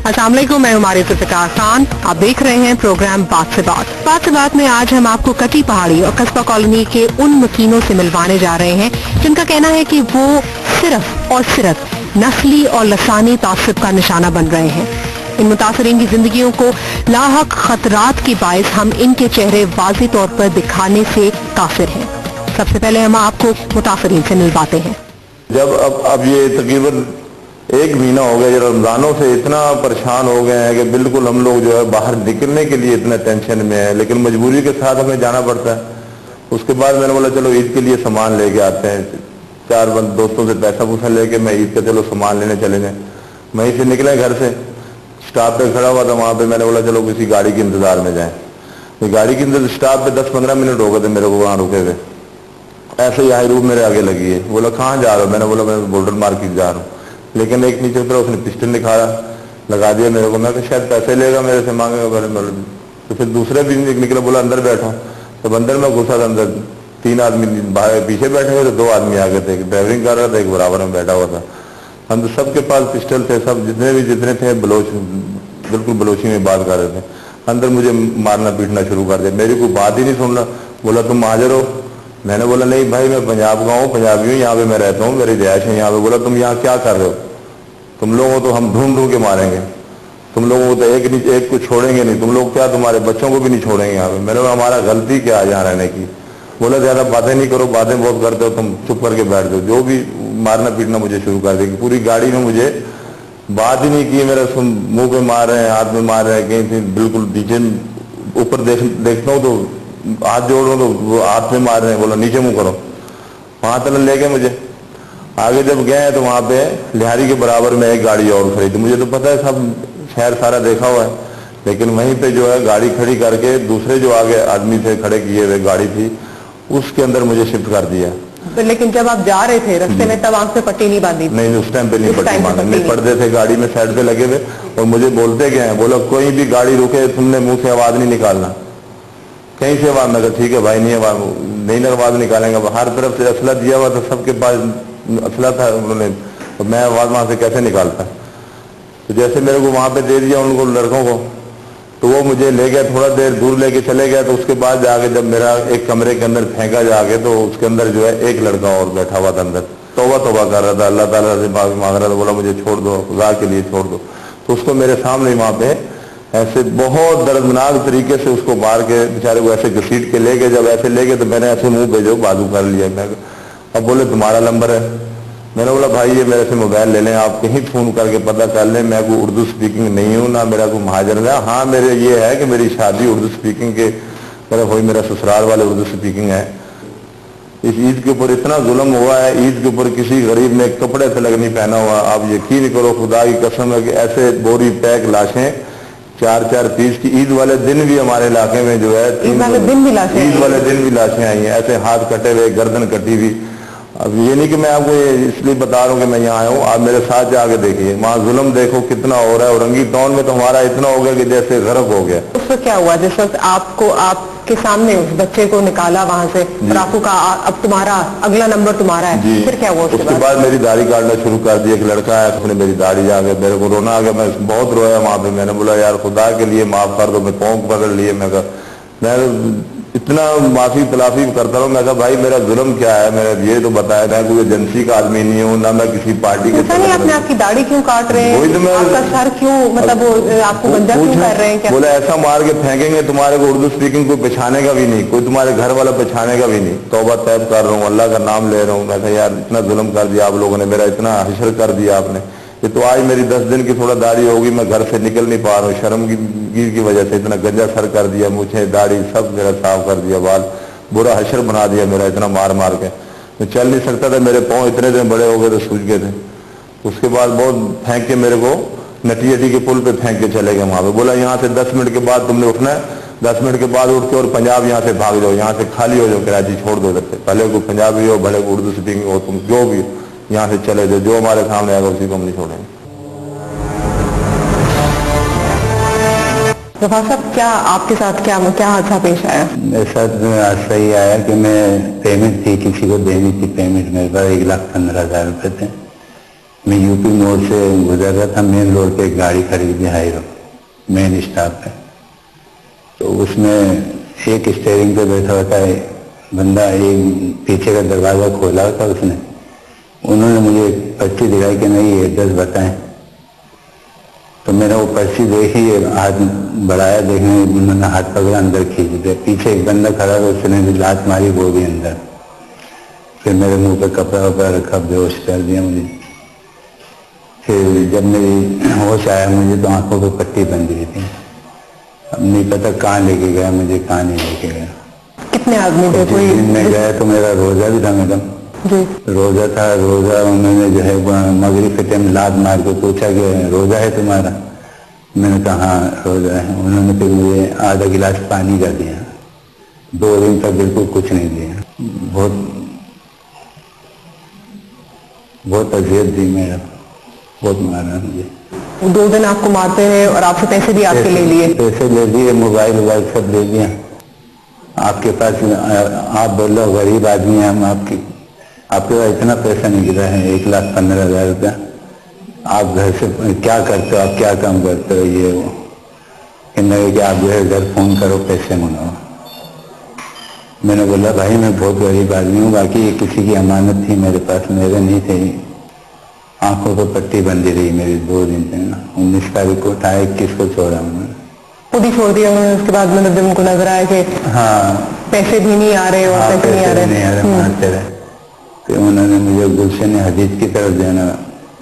अस्सलाम वालेकुम, मैं हूं जुल्फ़िकार खान। आप देख रहे हैं प्रोग्राम बात से बात में आज हम आपको कटी पहाड़ी और कस्बा कॉलोनी के उन मकीनों से मिलवाने जा रहे हैं जिनका कहना है कि वो सिर्फ और सिर्फ नस्ली और लसानी तासुब का निशाना बन रहे हैं। इन मुतासरीन की जिंदगियों को लाहक खतरात के बायस हम इनके चेहरे वाज़ेह तौर पर दिखाने से काफिर हैं। सबसे पहले हम आपको मुतासरीन से मिलवाते हैं। जब अब ये तकरीबन एक महीना हो गया, रमजानों से इतना परेशान हो गए हैं कि बिल्कुल हम लोग जो है बाहर निकलने के लिए इतना टेंशन में है, लेकिन मजबूरी के साथ हमें जाना पड़ता है। उसके बाद मैंने बोला चलो ईद के लिए सामान लेके आते हैं। 4 दोस्तों से पैसा पूसा लेके मैं ईद का चलो सामान लेने चले गए। वहीं से निकले घर से, स्टॉप पे खड़ा हुआ था, वहां पे मैंने बोला चलो किसी गाड़ी के इंतजार में जाएं। तो गाड़ी के स्टॉप पे 10-15 मिनट हो गए थे मेरे को वहां रुके हुए। ऐसे ही हाई रूम मेरे आगे लगी है। बोला कहाँ जा रहा हो? मैंने बोला मैं बॉर्डर मार्केट जा रहा हूँ। लेकिन एक नीचे उतरा, उसने पिस्टल दिखाया, लगा दिया मेरे को। मैं शायद पैसे लेगा मेरे से, मांगेगा। तो फिर दूसरे भी निकला, बोला अंदर बैठा। तो अंदर में घुसा था, अंदर 3 आदमी पीछे बैठे हुए थे, 2 आदमी आगे थे। एक ड्राइविंग कर रहा था, एक बराबर में बैठा हुआ था। हम तो सबके पास पिस्टल थे, सब जितने थे बलोच, बिल्कुल बलोची में बात कर रहे थे। अंदर मुझे मारना पीटना शुरू कर दिया। मेरी कोई बात ही नहीं सुन रहा। बोला तुम हाजिर हो? मैंने बोला नहीं भाई, मैं पंजाब का हूँ, पंजाबी हूँ, यहाँ पे मैं रहता हूँ, मेरी रिहाइश है यहाँ पे। बोला तुम यहाँ क्या कर रहे हो? तुम लोगों को तो हम ढूंढ के मारेंगे, तुम लोगों को तो एक को छोड़ेंगे नहीं, तुम लोग क्या तुम्हारे बच्चों को भी नहीं छोड़ेंगे यहाँ पे। मैंने बोला हमारा गलती क्या है यहाँ रहने की? बोला ज्यादा बातें नहीं करो, बातें बहुत करते हो तुम, चुप करके बैठ दो। जो भी मारना पीटना मुझे शुरू कर देगी। पूरी गाड़ी में मुझे बात ही नहीं की। मेरा मुंह पे मार रहे हैं, हाथ में मार रहे हैं, कहीं से बिल्कुल नीचे ऊपर देखता हूँ तो हाथ जोड़ रहा हूँ तो वो हाथ में मार रहे हैं। बोला नीचे मुंह करो। वहां तक ले गए मुझे। आगे जब गए तो वहां पे लिहारी के बराबर में एक गाड़ी और खड़ी थी। मुझे तो पता है सब शहर सारा देखा हुआ है, लेकिन वहीं पे जो है गाड़ी खड़ी करके दूसरे जो आगे आदमी थे खड़े किए हुए गाड़ी थी, उसके अंदर मुझे शिफ्ट कर दिया। लेकिन जब आप जा रहे थे रास्ते में तब आंख पे पट्टी नहीं बांधी? नहीं, उस टाइम पे नहीं पट्टी बांधी। पर्दे थे गाड़ी में साइड पे लगे हुए, और मुझे बोलते गए हैं, बोला कोई भी गाड़ी रुके तुमने मुंह से आवाज नहीं निकालना। कहीं से आवाज लगा, ठीक है भाई नहीं आवाज निकालेंगे। हर तरफ से असला दिया हुआ था, सबके पास असला था उन्होंने, तो मैं आवाज वहां से कैसे निकालता? तो जैसे मेरे को वहां पे दे दिया उनको लड़कों को, तो वो मुझे ले गया, थोड़ा देर दूर लेके चले गया। तो उसके बाद जाके जब मेरा एक कमरे के अंदर फेंका जाके, तो उसके अंदर जो है एक लड़का और बैठा हुआ था अंदर, तौबा कर रहा था, अल्लाह ताला से माफी मांग रहा था। बोला मुझे छोड़ दो, खुदा के लिए छोड़ दो। तो उसको मेरे सामने वहां पे ऐसे बहुत दर्दनाक तरीके से उसको मार के बेचारे को ऐसे घसीट के ले गए। जब ऐसे ले गए तो मैंने ऐसे मुंह पे जो बाजू कर लिया। मैं अब बोले तुम्हारा नंबर है? मैंने बोला भाई ये मेरे से मोबाइल ले लें, आप कहीं फोन करके पता कर लें, मैं कोई उर्दू स्पीकिंग नहीं हूँ, ना मेरा कोई महाजन है। हाँ मेरे ये है कि मेरी शादी उर्दू स्पीकिंग के तरफ हुई, मेरा ससुराल वाले उर्दू स्पीकिंग है। इस ईद के ऊपर इतना जुल्म हुआ है, ईद के ऊपर किसी गरीब ने कपड़े तलक नहीं पहना हुआ। आप यकीन करो, खुदा की कसम है कि ऐसे बोरी पैक लाशें 4-4 पीस की ईद वाले दिन भी हमारे इलाके में जो है ईद वाले दिन भी लाशें आई हैं, ऐसे हाथ कटे हुए, गर्दन कटी हुई। अब ये नहीं कि मैं आपको ये इसलिए बता रहा हूँ कि मैं यहाँ आया हूँ, आप मेरे साथ जाके देखिए, वहाँ जुल्म देखो कितना हो रहा है। और रंगी टाउन में तो हमारा इतना हो गया कि जैसे गर्क हो गया। उससे क्या हुआ जिस वक्त आपके सामने उस बच्चे को निकाला वहां से और आपको कहा अब तुम्हारा अगला नंबर तुम्हारा है, फिर क्या हुआ? उसके बाद मेरी दाढ़ी काटना शुरू कर दिया। एक लड़का है, उसने मेरी दाढ़ी आ गया, मेरे को रोना आ गया। मैं बहुत रोया वहां पे। मैंने बोला यार खुदा के लिए माफ कर दो। मैं पाँव पकड़ लिए, मैं इतना माफी तलाफी करता हूँ। मैं कहा भाई मेरा जुल्म क्या है, मैं ये तो बताया था, कोई एजेंसी का आदमी नहीं हूँ, ना मैं किसी पार्टी के। अपने आपकी दाढ़ी क्यों काट रहे हैं? तो आपका सर क्यों, मतलब वो आपको गंजा क्यों कर रहे हैं? क्या बोला ऐसा मार के फेंकेंगे तुम्हारे को उर्दू स्पीकिंग कोई पहचाने का भी नहीं, कोई तुम्हारे घर वाला पहचाने का भी नहीं। तौबा तैब कर रहा हूँ, अल्लाह का नाम ले रहा हूँ। मैं कहा यार इतना जुल्म कर दिया आप लोगों ने, मेरा इतना हशर कर दिया आपने। ये तो आज मेरी 10 दिन की थोड़ा दाढ़ी होगी, मैं घर से निकल नहीं पा रहा हूँ शर्म की वजह से। इतना गंजा सर कर दिया, मुझे दाढ़ी सब मेरा साफ कर दिया, बाल बुरा हशर बना दिया मेरा, इतना मार मार के। मैं चल नहीं सकता था, मेरे पाँव इतने दिन बड़े हो गए थे, सूज गए थे। उसके बाद बहुत फेंक के मेरे को नटियाटी के पुल पे फेंक के चले गए वहां पे। बोला यहाँ से 10 मिनट के बाद तुमने उठना है, 10 मिनट के बाद उठ के और पंजाब यहाँ से भाग जाओ, यहाँ से खाली हो जाओ, कराची छोड़ दो इधर से। भले को पंजाबी हो, भले को उर्दू स्पीकिंग हो, तुम जो भी यहाँ से चले जाओ, जो हमारे सामने आएगा उसी को हम नहीं छोड़ेंगे। गफार साहब क्या आपके साथ क्या हादसा पेश आया? मेरे साथ हादसा ये आया कि मैं पेमेंट थी, किसी को देनी थी पेमेंट, मेरे पास 1,15,000 रुपये थे। मैं यूपी मोड़ से गुजर रहा था, मेन रोड पे एक गाड़ी खड़ी थी, हाई रोड मेन स्टॉप पे। तो उसमें एक स्टीयरिंग पे बैठा होता है बंदा, एक पीछे का दरवाज़ा खोला होता उसने। उन्होंने मुझे पर्ची दिखाई कि नहीं एड्रेस बताएं। तो मैंने वो पर्ची देखी, हाथ बढ़ाया देखने, उन्होंने हाथ पकड़ा, अंदर खींच दिया। पीछे एक बंदा खड़ा था, उसने भी लात मारी, वो भी अंदर। फिर मेरे मुंह पे कपड़ा वपड़ा रखा, बेहोश कर दिया मुझे। फिर जब मेरी होश आया मुझे तो आंखों पे पट्टी बंध गई थी। अब नहीं पता कहाँ लेके गया मुझे, कहाँ नहीं लेके गया। कितने आदमी थे? कोई दिन में गया तो मेरा रोजा भी था मैडम जी। रोजा था। रोजा उन्होंने जो है मगरिब के टाइम लात मार के पूछा कि रोजा है तुम्हारा? मैंने कहा हाँ रोजा है। उन्होंने फिर मुझे आधा गिलास पानी का दिया। 2 दिन तक बिल्कुल कुछ नहीं दिया। बहुत अजियत दी मेरा, बहुत मारा मुझे। 2 दिन आपको मारते रहे और आपसे पैसे भी आपके ले लिए? पैसे ले लिए, मोबाइल वोबाइल सब ले लिया। आपके पास आप बोल रहे हो गरीब आदमी है हम, आपके पास इतना पैसा नहीं गिरा है, 1,15,000 रुपया। आप घर से क्या करते हो, आप क्या काम करते हो? ये वो कहने कि आप जो है घर फोन करो, पैसे मंगाओ। मैंने बोला भाई मैं बहुत गरीब आदमी हूँ, बाकी ये किसी की अमानत थी मेरे पास, मेरे नहीं थे। आंखों पर पट्टी बंधी रही मेरी 2 दिन से ना। 19 तारीख को उठाया, 21 को छोड़ा उन्होंने, खुद ही छोड़ दिया उन्होंने। उसके बाद मतलब जब उनको नजर आया कि हाँ पैसे भी नहीं आ रहे और हाँ, पैसे नहीं आ रहे, मारते रहे। फिर उन्होंने मुझे गुलशन हदीद की तरफ देना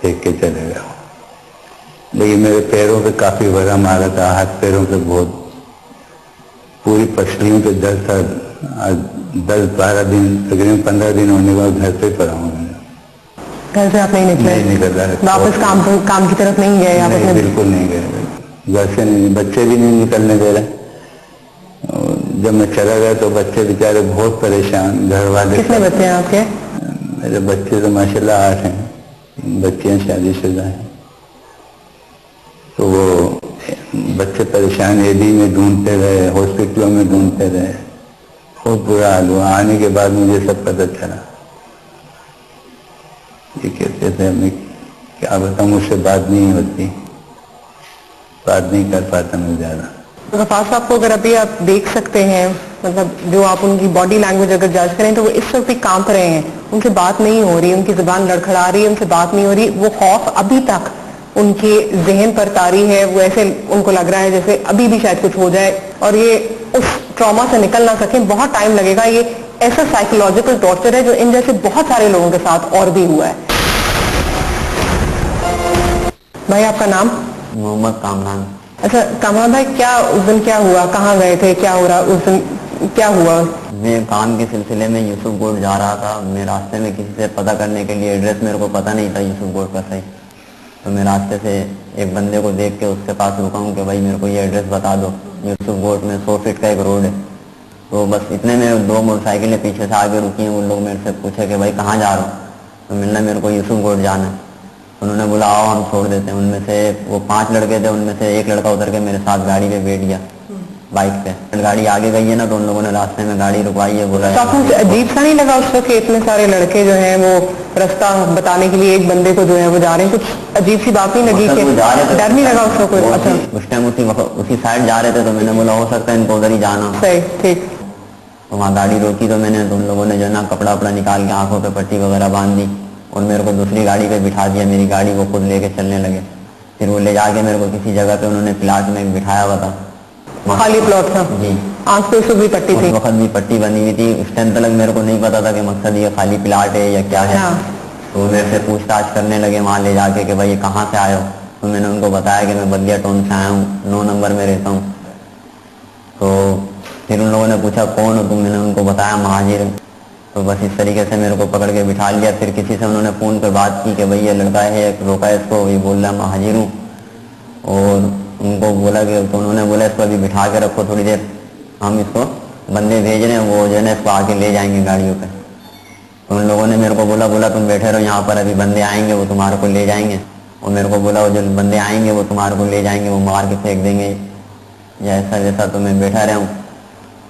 फेंक के चले गया। लेकिन मेरे पैरों पे काफी बड़ा मारा था, हाथ पैरों पे बहुत, पूरी पसलियों पे दर्द था। 10-12 दिन, तकरीबन 15 दिन होने के बाद घर पे पड़ा हूँ। घर से आप नहीं निकले? नहीं निकल रहा। वापस काम की तरफ नहीं गए आप? अपने बिल्कुल नहीं गए घर से, नहीं, बच्चे भी नहीं निकलने दे रहे। जब मैं चला गया तो बच्चे बेचारे बहुत परेशान, घर वाले। कितने बच्चे हैं आपके? मेरे बच्चे तो माशाल्लाह 8 हैं, बच्चियां शादीशुदा हैं। तो वो बच्चे परेशान, एडी में ढूंढते रहे, हॉस्पिटलों में ढूंढते रहे, बहुत बुरा हाल हुआ। आने के बाद मुझे सब पता चला। ये कहते थे मैं क्या बताऊं, मुझसे बात नहीं होती, बात नहीं कर पाता मैं ज्यादा। गफार साहब को अगर अभी आप देख सकते हैं, मतलब जो आप उनकी बॉडी लैंग्वेज अगर जज करें तो वो इस वक्त भी कांप रहे हैं, उनसे बात नहीं हो रही, उनकी जुबान लड़खड़ा रही है, उनसे बात नहीं हो रही। वो खौफ अभी तक उनके जहन पर तारी है। वो ऐसे उनको लग रहा है जैसे अभी भी शायद कुछ हो जाए और ये उस ट्रॉमा से निकल ना सके। बहुत टाइम लगेगा। ये ऐसा साइकोलॉजिकल टॉर्चर है जो इन जैसे बहुत सारे लोगों के साथ और भी हुआ है। भाई आपका नाम? मोहम्मद कामरान। अच्छा कामरान भाई, क्या उस दिन क्या हुआ, कहाँ गए थे, क्या हो रहा उस दिन, क्या हुआ? मैं काम के सिलसिले में यूसुफ गोड जा रहा था। मैं रास्ते में किसी से पता करने के लिए, एड्रेस मेरे को पता नहीं था यूसुफ गोड का सही, तो मैं रास्ते से एक बंदे को देख के उसके पास रुका हूँ कि भाई मेरे को ये एड्रेस बता दो। यूसुफ गोड में 100 फीट का एक रोड है। तो बस इतने में 2 मोटरसाइकिलें पीछे से आगे रुकी हैं। उन लोग मेरे से पूछे कि भाई कहाँ जा रहा हूँ? तो मिलना मेरे को यूसुफ गोड जाना है। उन्होंने बोला आओ हम छोड़ देते हैं। उनमें से वो 5 लड़के थे, उनमें से एक लड़का उतर के मेरे साथ गाड़ी पे बैठ गया, बाइक पे। गाड़ी आगे गई है ना, तो उन लोगों ने रास्ते में गाड़ी रुकवाई है। बोला तो आपको अजीब सा नहीं लगा उस वक्त कि इतने सारे लड़के जो हैं वो रास्ता बताने के लिए एक बंदे को जो है वो जा रहे हैं? कुछ अजीब सी बात नहीं लगी कि डर नहीं लगा उसको? कोई अच्छा उस टाइम उसी साइड जा रहे थे, तो मैंने बोला हो सकता है इनको उधर ही जाना। सही, ठीक। तो वहाँ गाड़ी रोकी तो मैंने, तो उन लोगों ने जो ना कपड़ा वपड़ा निकाल के आंखों पे पट्टी वगैरह बांध दी और मेरे को दूसरी गाड़ी पे बिठा दिया। मेरी गाड़ी वो खुद लेके चलने लगे। फिर वो ले जाके मेरे को किसी जगह पे उन्होंने प्लाट में बिठाया हुआ था। खाली प्लॉट था जी। आंख पे उसको भी पट्टी थी? उस वक्त भी पट्टी बनी हुई थी। उस टाइम तक मेरे को नहीं पता था कि मकसद ये खाली प्लाट है या क्या है। हाँ। तो मेरे से पूछताछ करने लगे वहाँ ले जाके कि भाई ये कहाँ से आए हो? तो मैंने उनको बताया कि मैं बदिया टाउन से आया हूँ, 9 नंबर में रहता हूँ। तो फिर उन लोगों ने पूछा कौन हो तुम? मैंने उनको बताया महाजिर। तो बस इस तरीके से मेरे को पकड़ के बिठा लिया। फिर किसी से उन्होंने फ़ोन पर बात की कि भाई ये लड़का है, रोका है इसको, ये बोल रहा है महाजिर हूँ। और उनको बोला कि, तो उन्होंने बोला इसको अभी बिठा के रखो थोड़ी देर, हम इसको बंदे भेज रहे हैं, वो जो है ना इसको आके ले जाएंगे गाड़ियों पे। तो उन लोगों ने मेरे को बोला तुम बैठे रहो यहाँ पर, अभी बंदे आएंगे वो तुम्हारे को ले जाएंगे। और मेरे को बोला वो जो बंदे आएंगे वो तुम्हारे को ले जाएंगे, वो मार के फेंक देंगे या ऐसा वैसा। तो मैं बैठा रहा हूँ।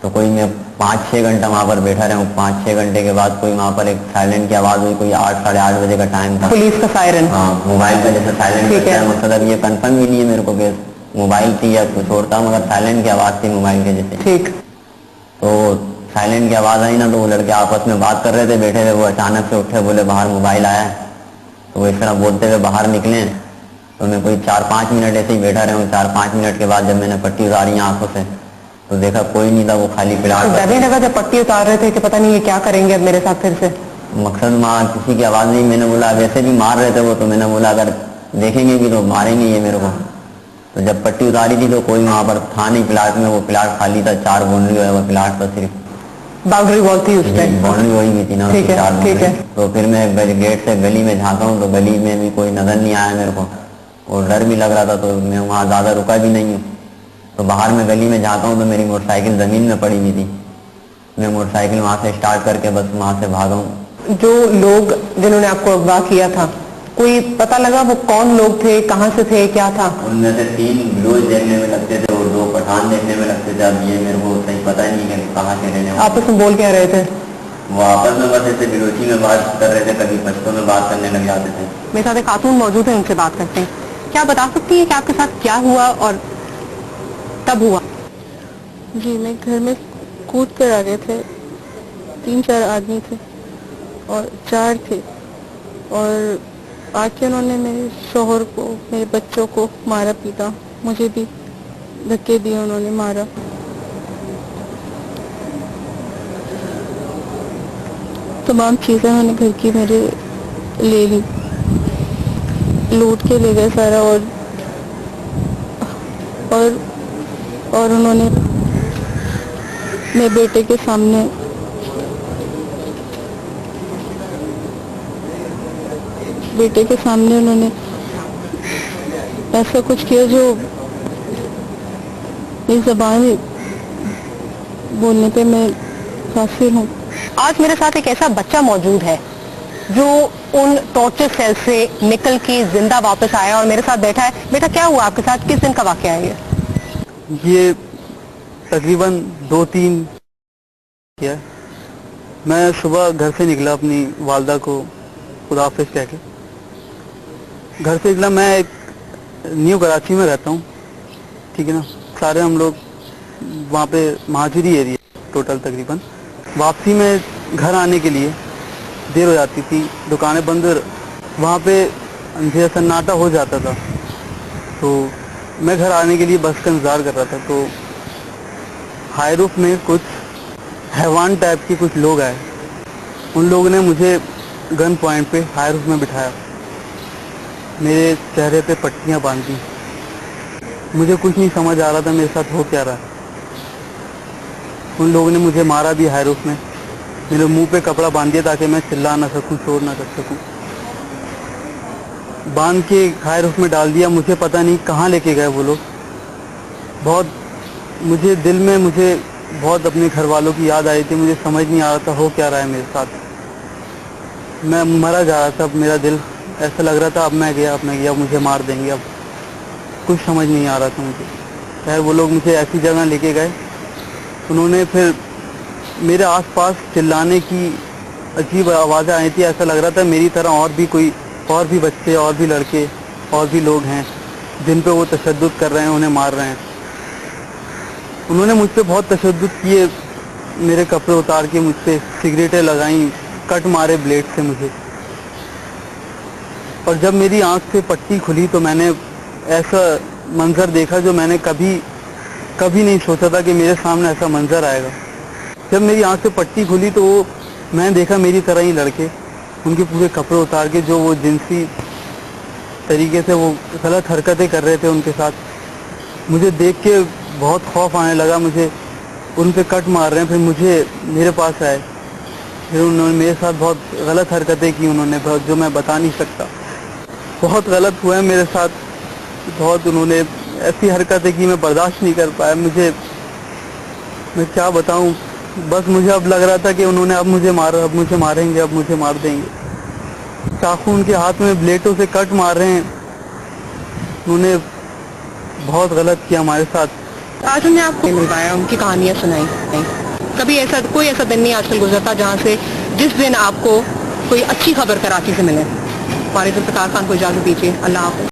तो कोई मैं 5-6 घंटा वहाँ पर बैठा रहा हूँ। 5-6 घंटे के बाद कोई वहाँ पर एक साइलेंट की आवाज़ हुई, कोई 8-8:30 बजे का टाइम था, पुलिस का सायरन। हाँ, मोबाइल का जैसे साइलेंट करता है, मतलब ये कंफर्म भी नहीं है मेरे को कि मोबाइल थी या कुछ और था, मगर साइलेंट की आवाज़ थी मोबाइल के जैसे। ठीक। तो साइलेंट की आवाज़ आई ना, तो वो लड़के आपस में बात कर रहे थे, बैठे थे, वो अचानक से उठे, बोले बाहर मोबाइल आया है। तो वो इस तरह बोलते हुए बाहर निकले। तो मैं कोई 4-5 मिनट ऐसे ही बैठा रहा हूँ। 4-5 मिनट के बाद जब मैंने पट्टी उतारी आंखों से, तो देखा कोई नहीं था, वो खाली प्लाट। डर नहीं लगा जब पट्टी उतार रहे थे कि पता नहीं ये क्या करेंगे अब मेरे साथ फिर से? मकसद वहाँ किसी की आवाज़ नहीं। मैंने बोला वैसे भी मार रहे थे वो, तो मैंने बोला अगर देखेंगे भी तो मारेंगे ये मेरे को। तो जब पट्टी उतारी थी तो कोई वहाँ पर था नहीं प्लाट में, वो प्लाट खाली था, 4 बाउंड्री हुआ वो प्लाट पर, सिर्फ बाउंड्री वॉल थी उस पे, बाउंड्री वही भी थी ना, ठीक है, 4 ठीक बाउंड्री। है। तो फिर मैं गेट से गली में झाँका हूँ, तो गली में भी कोई नजर नहीं आया मेरे को, और डर भी लग रहा था, तो मैं वहाँ ज़्यादा रुका भी नहीं हूँ। तो बाहर में गली में जाता हूँ तो मेरी मोटरसाइकिल ज़मीन में पड़ी हुई थी। मैं मोटरसाइकिल वहाँ से स्टार्ट करके बस वहाँ से भागा हूँ। जो लोग जिन्होंने आपको अगवा किया था, कोई पता लगा वो कौन लोग थे, कहाँ से थे, क्या था? उनमें से 3 बलूच देखने में लगते थे और 2 पठान देखने में लगते थे। अब ये मेरे को सही पता नहीं है कहाँ के रहने वाले। आपस में बोल क्या रहे थे? वो आपस में बस ऐसे बलूची में बात कर रहे थे, कभी पश्तो में बात करने लग जाते थे। मेरे साथ एक खातून मौजूद है, उनसे बात करते हैं। क्या बता सकती है कि आपके साथ क्या हुआ और कब हुआ? जी, मैं घर में कूद कर आ गए थे। 3-4 आदमी थे और 4 थे, और आके उन्होंने मेरे शोहर को, मेरे बच्चों को मारा पीटा, मुझे भी धक्के दिए, उन्होंने मारा। तमाम चीज़ें उन्होंने घर की मेरे ले ली, लूट के ले गए सारा। और उन्होंने मेरे बेटे के सामने उन्होंने ऐसा कुछ किया जो मेरी ज़बान बोलने पे मैं काफिर हूँ। आज मेरे साथ एक ऐसा बच्चा मौजूद है जो उन टॉर्चर सेल से निकल के जिंदा वापस आया और मेरे साथ बैठा है। बेटा, क्या हुआ आपके साथ, किस दिन का वाकया है ये? तकरीबन 2-3 किया। मैं सुबह घर से निकला, अपनी वालदा को खुदा हाफिज कह के घर से निकला। मैं एक न्यू कराची में रहता हूँ, ठीक है ना। सारे हम लोग वहाँ पे महाजरी एरिया टोटल तकरीबन। वापसी में घर आने के लिए देर हो जाती थी, दुकानें बंद, वहाँ पे अंधेरा सन्नाटा हो जाता था। तो मैं घर आने के लिए बस का इंतज़ार कर रहा था, तो हाई रूफ में कुछ हैवान टाइप के कुछ लोग आए। उन लोगों ने मुझे गन पॉइंट पे हाई रूफ में बिठाया, मेरे चेहरे पे पट्टियाँ बांधी। मुझे कुछ नहीं समझ आ रहा था मेरे साथ हो क्या रहा है। उन लोगों ने मुझे मारा भी हाई रूफ में, मेरे मुंह पे कपड़ा बांध दिया ताकि मैं चिल्ला ना सकूं, शोर ना कर सकूं। बांध के हाई रूफ में डाल दिया। मुझे पता नहीं कहाँ लेके गए वो लोग। बहुत मुझे दिल में बहुत अपने घर वालों की याद आई थी। मुझे समझ नहीं आ रहा था हो क्या रहा है मेरे साथ। मैं मरा जा रहा था, मेरा दिल ऐसा लग रहा था अब मैं गया, मुझे मार देंगे। अब कुछ समझ नहीं आ रहा था मुझे। खैर वो लोग मुझे ऐसी जगह लेके गए, उन्होंने फिर मेरे आसपास चिल्लाने की अजीब आवाज़ें आई थी। ऐसा लग रहा था मेरी तरह और भी बच्चे, और भी लड़के, और भी लोग हैं जिन पे वो तशद्दुद कर रहे हैं, उन्हें मार रहे हैं। उन्होंने मुझ पे बहुत तशद्दुद किए, मेरे कपड़े उतार के मुझ पे सिगरेटें लगाई, कट मारे ब्लेड से मुझे। और जब मेरी आंख से पट्टी खुली तो मैंने ऐसा मंजर देखा जो मैंने कभी नहीं सोचा था कि मेरे सामने ऐसा मंजर आएगा। जब मेरी आंख से पट्टी खुली तो मैंने देखा मेरी तरह ही लड़के, उनके पूरे कपड़े उतार के जो वो जिनसी तरीके से वो गलत हरकतें कर रहे थे उनके साथ। मुझे देख के बहुत खौफ आने लगा। मुझे उन पे कट मार रहे हैं, फिर मेरे पास आए, फिर उन्होंने मेरे साथ बहुत गलत हरकतें की उन्होंने, जो मैं बता नहीं सकता। बहुत गलत हुआ है मेरे साथ, बहुत उन्होंने ऐसी हरकतें की मैं बर्दाश्त नहीं कर पाया। मैं क्या बताऊं, बस मुझे अब लग रहा था कि उन्होंने अब मुझे मारेंगे, अब मुझे मार देंगे। चाकू उनके हाथ में ब्लेडों से कट मार रहे हैं। उन्होंने बहुत गलत किया हमारे साथ। आज हमने आपको मिल पाया, उनकी कहानियां सुनाई। कभी ऐसा कोई ऐसा दिन नहीं आजकल गुजरता जहाँ से जिस दिन आपको कोई अच्छी खबर कराची से मिले। हमारे जुल्फ़िकार खान को इजाज़त दीजिए। अल्लाह हाफ़िज़।